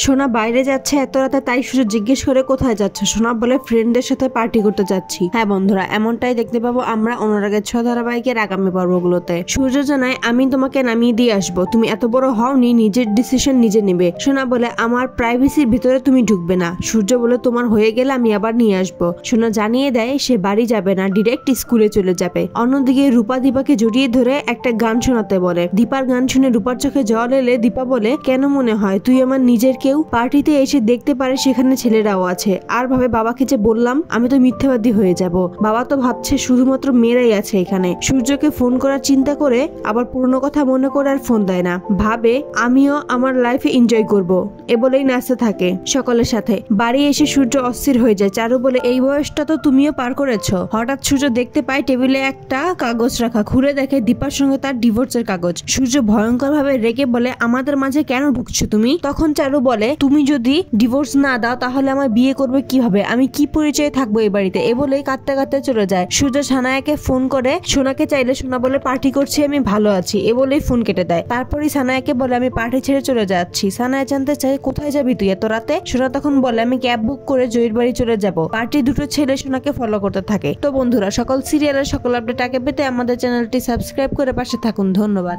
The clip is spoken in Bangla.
সোনা বাইরে যাচ্ছে এত রাতে, তাই সূর্য জিজ্ঞেস করে কোথায় যাচ্ছে। সোনা বলে ফ্রেন্ডদের সাথে পার্টি করতে যাচ্ছি। হ্যাঁ বন্ধুরা, এমনটাই দেখতে পাবো আমরা অনুরাগের 6 ধারাবাহিকের আগামী পর্বগুলোতে। সূর্য জানায় আমি তোমাকে নামিয়ে দিয়ে আসবো, তুমি এত বড় হওনি, নিজের ডিসিশন নিজে নেবে। সোনা বলে আমার প্রাইভেসির ভিতরে তুমি ঢুকবে না। সূর্য বলে তোমার হয়ে গেলে আমি আবার নিয়ে আসবো। সোনা জানিয়ে দেয় সে বাড়ি যাবে না, ডিরেক্ট স্কুলে চলে যাবে। অন্যদিকে রূপা দীপাকে জড়িয়ে ধরে একটা গান শোনাতে বলে। দীপার গান শুনে রূপার চোখে জল এলে দীপা বলে কেন মনে হয় তুই আমার নিজের কেউ? পার্টিতে এসে দেখতে পারে সেখানে ছেলেরাও আছে, আর ভাবে বাবাকে যে বললাম আমি তো মিথ্যাবাদী হয়ে যাব। বাবা তো ভাবছে শুধুমাত্র মেয়েরাই আছে এখানে। সূর্যকে ফোন করার চিন্তা করে আবার পুরনো কথা মনে করে আর ফোন দেয় না, ভাবে আমিও আমার লাইফে এনজয় করব। এ বলেই নাচতে থাকে সকলের সাথে। বাড়ি এসে সূর্য অস্থির হয়ে যায়। চারু বলে এই বয়সটা তো তুমিও পার করেছো। হঠাৎ সূর্য দেখতে পায় টেবিলে একটা কাগজ রাখা, ঘুরে দেখে দীপার সঙ্গে তার ডিভোর্সের কাগজ। সূর্য ভয়ঙ্কর ভাবে রেগে বলে আমাদের মাঝে কেন ঢুকছো তুমি? তখন চারু বলে তুমি যদি ডিভোর্স না দাও তাহলে আমার বিয়ে করবে কিভাবে, আমি কি পরিচয় থাকবো এই বাড়িতে? এ বলেই কাঁদতে কাঁদতে চলে যায়। সূর্য সানায়াকে ফোন করে সোনাকে চাইলে সোনা বলে পার্টি করছি, আমি ভালো আছি। এ বলেই ফোন কেটে দেয়। তারপরই সানায়াকে বলে আমি পার্টি ছেড়ে চলে যাচ্ছি। সানায়া জানতে চায় কোথায় যাবি তুই এত রাতে? সোনা তখন বলে আমি ক্যাব বুক করে জয়ের বাড়ি চলে যাব। পার্টি দুটো ছেলে সোনাকে ফলো করতে থাকে। তো বন্ধুরা, সকল সিরিয়ালের সকল আপডেট আগে পেতে আমাদের চ্যানেলটি সাবস্ক্রাইব করে পাশে থাকুন। ধন্যবাদ।